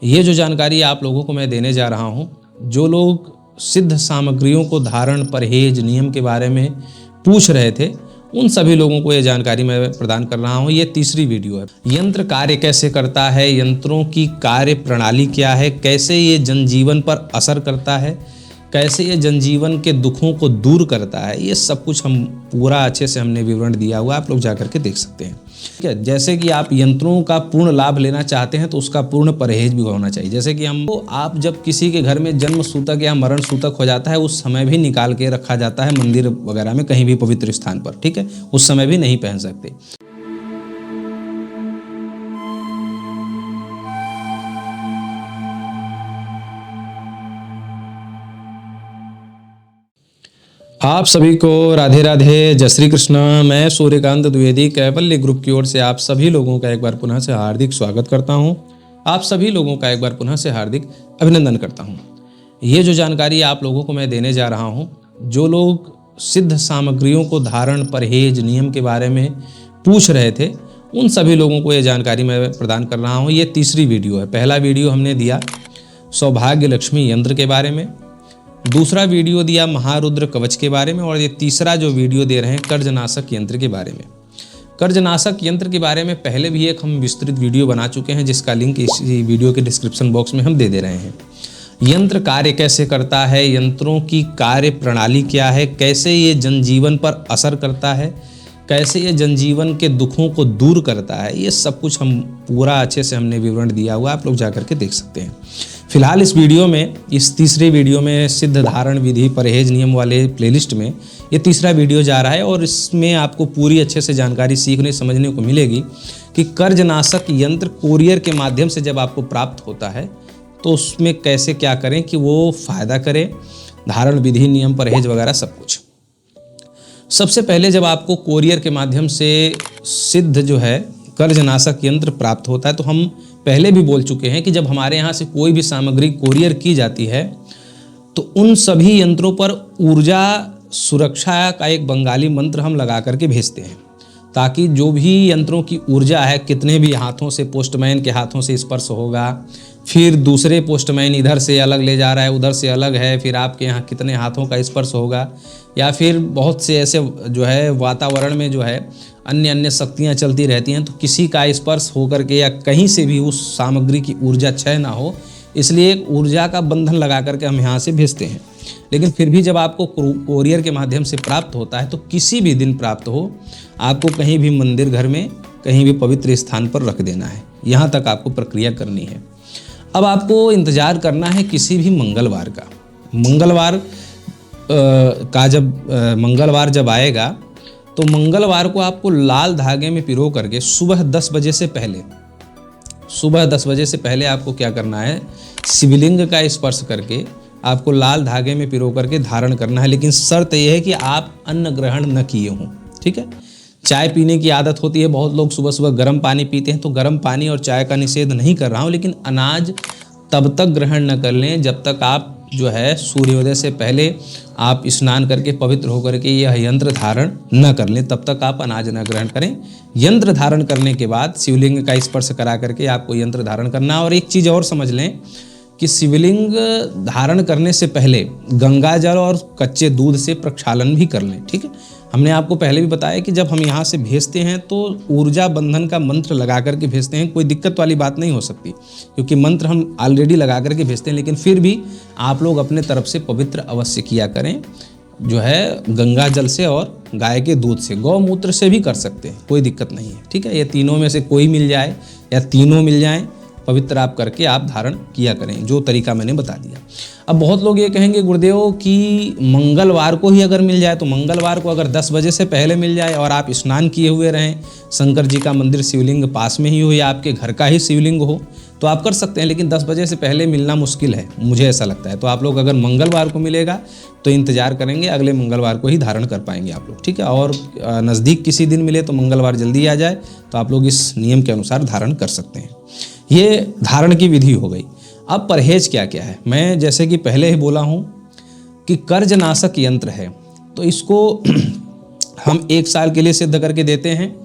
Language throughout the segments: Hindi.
ये जो जानकारी आप लोगों को मैं देने जा रहा हूँ, जो लोग सिद्ध सामग्रियों को धारण, परहेज, नियम के बारे में पूछ रहे थे, उन सभी लोगों को ये जानकारी मैं प्रदान कर रहा हूँ। ये तीसरी वीडियो है। यंत्र कार्य कैसे करता है, यंत्रों की कार्य प्रणाली क्या है, कैसे ये जनजीवन पर असर करता है, कैसे ये जनजीवन के दुखों को दूर करता है, ये सब कुछ हम पूरा अच्छे से हमने विवरण दिया हुआ, आप लोग जाकर के देख सकते हैं। ठीक है, जैसे कि आप यंत्रों का पूर्ण लाभ लेना चाहते हैं तो उसका पूर्ण परहेज भी होना चाहिए। जैसे कि आप जब किसी के घर में जन्म सूतक या मरण सूतक हो जाता है, उस समय भी निकाल के रखा जाता है मंदिर वगैरह में, कहीं भी पवित्र स्थान पर। ठीक है, उस समय भी नहीं पहन सकते। आप सभी को राधे राधे, जय श्री कृष्ण। मैं सूर्यकांत द्विवेदी कैवल्य ग्रुप की ओर से आप सभी लोगों का एक बार पुनः से हार्दिक स्वागत करता हूं। आप सभी लोगों का एक बार पुनः से हार्दिक अभिनंदन करता हूं। ये जो जानकारी आप लोगों को मैं देने जा रहा हूं, जो लोग सिद्ध सामग्रियों को धारण, परहेज, नियम के बारे में पूछ रहे थे, उन सभी लोगों को ये जानकारी मैं प्रदान कर रहा हूँ। ये तीसरी वीडियो है। पहला वीडियो हमने दिया सौभाग्य लक्ष्मी यंत्र के बारे में, दूसरा वीडियो दिया महारुद्र कवच के बारे में, और ये तीसरा जो वीडियो दे रहे हैं कर्जनाशक यंत्र के बारे में। कर्जनाशक यंत्र के बारे में पहले भी एक हम विस्तृत वीडियो बना चुके हैं, जिसका लिंक इसी वीडियो के डिस्क्रिप्शन बॉक्स में हम दे रहे हैं। यंत्र कार्य कैसे करता है, यंत्रों की कार्य प्रणाली क्या है, कैसे ये जनजीवन पर असर करता है, कैसे ये जनजीवन के दुखों को दूर करता है, ये सब कुछ हम पूरा अच्छे से हमने विवरण दिया हुआ, आप लोग जाकर के देख सकते हैं। फिलहाल इस वीडियो में, इस तीसरे वीडियो में सिद्ध धारण विधि परहेज नियम वाले प्लेलिस्ट में ये तीसरा वीडियो जा रहा है, और इसमें आपको पूरी अच्छे से जानकारी सीखने समझने को मिलेगी कि कर्जनाशक यंत्र कोरियर के माध्यम से जब आपको प्राप्त होता है तो उसमें कैसे क्या करें कि वो फ़ायदा करे, धारण विधि, नियम, परहेज वगैरह सब कुछ। सबसे पहले जब आपको कोरियर के माध्यम से सिद्ध जो है कर्जनाशक यंत्र प्राप्त होता है, तो हम पहले भी बोल चुके हैं कि जब हमारे यहाँ से कोई भी सामग्री कोरियर की जाती है तो उन सभी यंत्रों पर ऊर्जा सुरक्षा का एक बंगाली मंत्र हम लगा करके भेजते हैं, ताकि जो भी यंत्रों की ऊर्जा है, कितने भी हाथों से, पोस्टमैन के हाथों से स्पर्श होगा, फिर दूसरे पोस्टमैन इधर से अलग ले जा रहा है, उधर से अलग है, फिर आपके यहाँ कितने हाथों का स्पर्श होगा, या फिर बहुत से ऐसे जो है वातावरण में जो है अन्य शक्तियाँ चलती रहती हैं, तो किसी का स्पर्श होकर के या कहीं से भी उस सामग्री की ऊर्जा क्षय ना हो, इसलिए एक ऊर्जा का बंधन लगा करके हम यहाँ से भेजते हैं। लेकिन फिर भी जब आपको कोरियर के माध्यम से प्राप्त होता है, तो किसी भी दिन प्राप्त हो, आपको कहीं भी मंदिर, घर में, कहीं भी पवित्र स्थान पर रख देना है। यहाँ तक आपको प्रक्रिया करनी है। अब आपको इंतज़ार करना है किसी भी मंगलवार का। मंगलवार जब आएगा तो मंगलवार को आपको लाल धागे में पिरो करके सुबह 10 बजे से पहले आपको क्या करना है, शिवलिंग का स्पर्श करके आपको लाल धागे में पिरो करके धारण करना है। लेकिन शर्त यह है कि आप अन्न ग्रहण न किए हों। ठीक है, चाय पीने की आदत होती है, बहुत लोग सुबह सुबह गर्म पानी पीते हैं, तो गर्म पानी और चाय का निषेध नहीं कर रहा हूँ, लेकिन अनाज तब तक ग्रहण न कर लें जब तक आप जो है सूर्योदय से पहले आप स्नान करके पवित्र होकर के यह यंत्र धारण न कर लें, तब तक आप अनाज न ग्रहण करें। यंत्र धारण करने के बाद शिवलिंग का स्पर्श करा करके आपको यंत्र धारण करना। और एक चीज़ और समझ लें कि शिवलिंग धारण करने से पहले गंगा जल और कच्चे दूध से प्रक्षालन भी कर लें। ठीक है, हमने आपको पहले भी बताया कि जब हम यहाँ से भेजते हैं तो ऊर्जा बंधन का मंत्र लगा करके भेजते हैं, कोई दिक्कत वाली बात नहीं हो सकती, क्योंकि मंत्र हम ऑलरेडी लगा करके भेजते हैं। लेकिन फिर भी आप लोग अपने तरफ से पवित्र अवश्य किया करें, जो है गंगा जल से और गाय के दूध से, गौमूत्र से भी कर सकते हैं, कोई दिक्कत नहीं है। ठीक है, ये तीनों में से कोई मिल जाए या तीनों मिल जाएँ, पवित्र आप करके आप धारण किया करें, जो तरीका मैंने बता दिया। अब बहुत लोग ये कहेंगे गुरुदेव कि मंगलवार को ही अगर मिल जाए, तो मंगलवार को अगर 10 बजे से पहले मिल जाए और आप स्नान किए हुए रहें, शंकर जी का मंदिर शिवलिंग पास में ही हो या आपके घर का ही शिवलिंग हो, तो आप कर सकते हैं। लेकिन 10 बजे से पहले मिलना मुश्किल है, मुझे ऐसा लगता है। तो आप लोग अगर मंगलवार को मिलेगा तो इंतज़ार करेंगे, अगले मंगलवार को ही धारण कर पाएंगे आप लोग। ठीक है, और नज़दीक किसी दिन मिले तो मंगलवार जल्दी आ जाए तो आप लोग इस नियम के अनुसार धारण कर सकते हैं। ये धारण की विधि हो गई। अब परहेज क्या क्या है, मैं जैसे कि पहले ही बोला हूँ कि कर्जनाशक यंत्र है, तो इसको हम 1 साल के लिए सिद्ध करके देते हैं।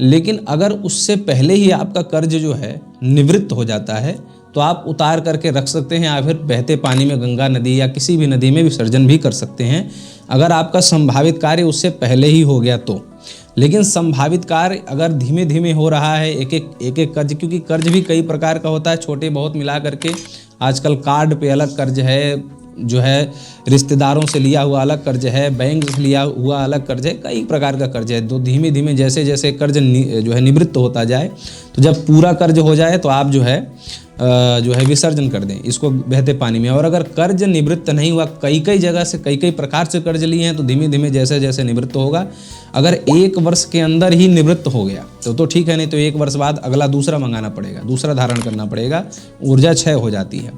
लेकिन अगर उससे पहले ही आपका कर्ज जो है निवृत्त हो जाता है तो आप उतार करके रख सकते हैं या फिर बहते पानी में गंगा नदी या किसी भी नदी में विसर्जन भी कर सकते हैं, अगर आपका संभावित कार्य उससे पहले ही हो गया तो। लेकिन संभावित कार्य अगर धीमे धीमे हो रहा है, एक एक कर्ज, क्योंकि कर्ज भी कई प्रकार का होता है, छोटे बहुत मिला करके। आजकल कार्ड पे अलग कर्ज है, जो है रिश्तेदारों से लिया हुआ अलग कर्ज है, बैंक से लिया हुआ अलग कर्ज है, कई प्रकार का कर्ज है। तो धीमे धीमे जैसे जैसे कर्ज जो है निवृत्त होता जाए, तो जब पूरा कर्ज हो जाए तो आप जो है विसर्जन कर दें इसको बहते पानी में। और अगर कर्ज निवृत्त नहीं हुआ, कई कई जगह से कई प्रकार से कर्ज लिए हैं, तो धीमे धीमे जैसे जैसे निवृत्त होगा। अगर 1 वर्ष के अंदर ही निवृत्त हो गया तो ठीक है, नहीं तो 1 वर्ष बाद अगला दूसरा मंगाना पड़ेगा, दूसरा धारण करना पड़ेगा, ऊर्जा क्षय हो जाती है।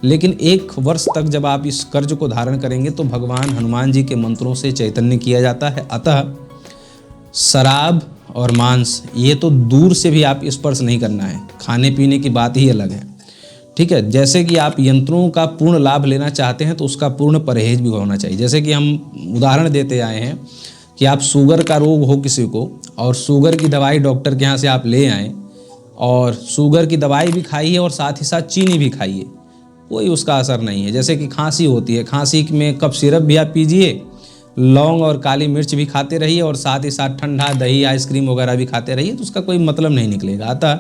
लेकिन 1 वर्ष तक जब आप इस कर्ज को धारण करेंगे तो भगवान हनुमान जी के मंत्रों से चैतन्य किया जाता है। अतः शराब और मांस ये तो दूर से भी आप स्पर्श नहीं करना है, खाने पीने की बात ही अलग है, ठीक है। जैसे कि आप यंत्रों का पूर्ण लाभ लेना चाहते हैं तो उसका पूर्ण परहेज भी होना चाहिए। जैसे कि हम उदाहरण देते आए हैं कि आप शुगर का रोग हो किसी को और शुगर की दवाई डॉक्टर के यहाँ से आप ले आएँ और शुगर की दवाई भी खाइए और साथ ही साथ चीनी भी खाइए, कोई उसका असर नहीं है। जैसे कि खांसी होती है, खांसी में कफ सिरप भी आप पीजिए, लौंग और काली मिर्च भी खाते रहिए और साथ ही साथ ठंडा दही आइसक्रीम वगैरह भी खाते रहिए, तो उसका कोई मतलब नहीं निकलेगा। अतः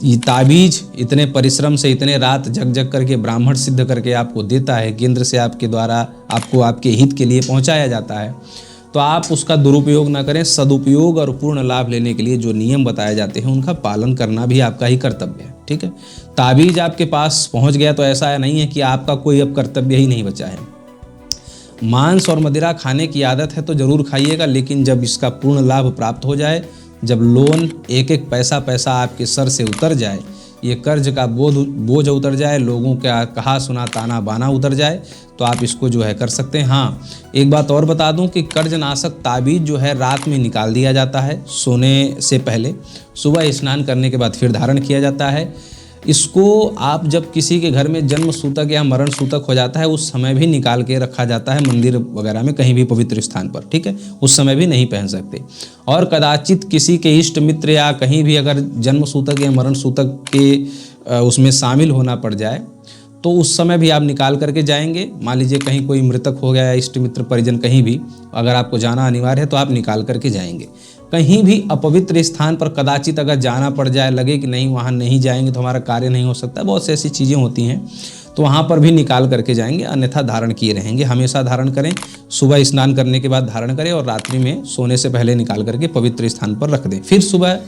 ये ताबीज इतने परिश्रम से इतने रात जग जग करके ब्राह्मण सिद्ध करके आपको देता है, केंद्र से आपके द्वारा आपको आपके हित के लिए पहुंचाया जाता है, तो आप उसका दुरुपयोग ना करें। सदुपयोग और पूर्ण लाभ लेने के लिए जो नियम बताए जाते हैं उनका पालन करना भी आपका ही कर्तव्य है, ठीक है। ताबीज आपके पास पहुंच गया तो ऐसा नहीं है कि आपका कोई अब कर्तव्य ही नहीं बचा है। मांस और मदिरा खाने की आदत है तो जरूर खाइएगा, लेकिन जब इसका पूर्ण लाभ प्राप्त हो जाए, जब लोन एक एक पैसा पैसा आपके सर से उतर जाए, ये कर्ज का बोझ उतर जाए, लोगों का कहा सुना ताना बाना उतर जाए, तो आप इसको जो है कर सकते हैं। हाँ, एक बात और बता दूं कि कर्जनाशक ताबीज जो है रात में निकाल दिया जाता है सोने से पहले, सुबह स्नान करने के बाद फिर धारण किया जाता है। इसको आप जब किसी के घर में जन्म सूतक या मरण सूतक हो जाता है उस समय भी निकाल के रखा जाता है, मंदिर वगैरह में कहीं भी पवित्र स्थान पर, ठीक है, उस समय भी नहीं पहन सकते। और कदाचित किसी के इष्ट मित्र या कहीं भी अगर जन्म सूतक या मरण सूतक के उसमें शामिल होना पड़ जाए तो उस समय भी आप निकाल करके जाएंगे। मान लीजिए कहीं कोई मृतक हो गया, इष्ट मित्र परिजन कहीं भी अगर आपको जाना अनिवार्य है तो आप निकाल करके जाएंगे। कहीं भी अपवित्र स्थान पर कदाचित अगर जाना पड़ जाए, लगे कि नहीं वहाँ नहीं जाएंगे तो हमारा कार्य नहीं हो सकता, बहुत सी ऐसी चीज़ें होती हैं, तो वहाँ पर भी निकाल करके जाएंगे, अन्यथा धारण किए रहेंगे। हमेशा धारण करें, सुबह स्नान करने के बाद धारण करें और रात्रि में सोने से पहले निकाल करके पवित्र स्थान पर रख दें, फिर सुबह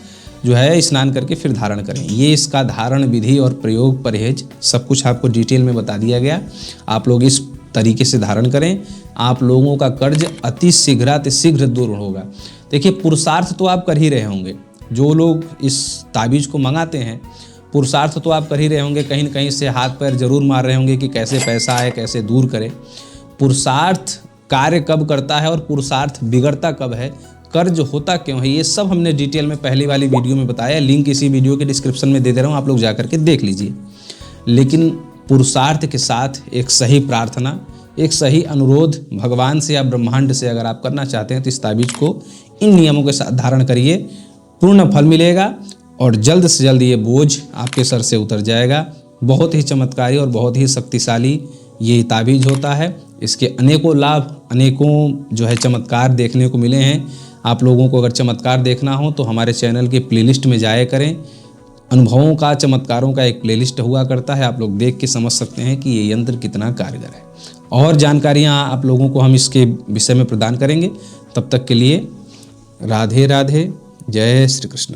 जो है स्नान करके फिर धारण करें। ये इसका धारण विधि और प्रयोग परहेज सब कुछ आपको डिटेल में बता दिया गया। आप लोग इस तरीके से धारण करें, आप लोगों का कर्ज अति शीघ्र दूर होगा। देखिए, पुरुषार्थ तो आप कर ही रहे होंगे, जो लोग इस ताबीज़ को मंगाते हैं पुरुषार्थ तो आप कर ही रहे होंगे, कहीं न कहीं से हाथ पैर जरूर मार रहे होंगे कि कैसे पैसा आए, कैसे दूर करें। पुरुषार्थ कार्य कब करता है और पुरुषार्थ बिगड़ता कब है, कर्ज होता क्यों है, ये सब हमने डिटेल में पहली वाली वीडियो में बताया। लिंक इसी वीडियो के डिस्क्रिप्शन में दे दे रहा हूँ, आप लोग जाकर के देख लीजिए। लेकिन पुरुषार्थ के साथ एक सही प्रार्थना, एक सही अनुरोध भगवान से या ब्रह्मांड से अगर आप करना चाहते हैं तो इस ताबीज को इन नियमों के साथ धारण करिए, पूर्ण फल मिलेगा और जल्द से जल्द ये बोझ आपके सर से उतर जाएगा। बहुत ही चमत्कारी और बहुत ही शक्तिशाली ये ताबीज होता है। इसके अनेकों लाभ, अनेकों जो है चमत्कार देखने को मिले हैं। आप लोगों को अगर चमत्कार देखना हो तो हमारे चैनल के प्लेलिस्ट में जाया करें। अनुभवों का, चमत्कारों का एक प्लेलिस्ट हुआ करता है, आप लोग देख के समझ सकते हैं कि ये यंत्र कितना कारगर है। और जानकारियाँ आप लोगों को हम इसके विषय में प्रदान करेंगे। तब तक के लिए राधे राधे, जय श्री कृष्ण।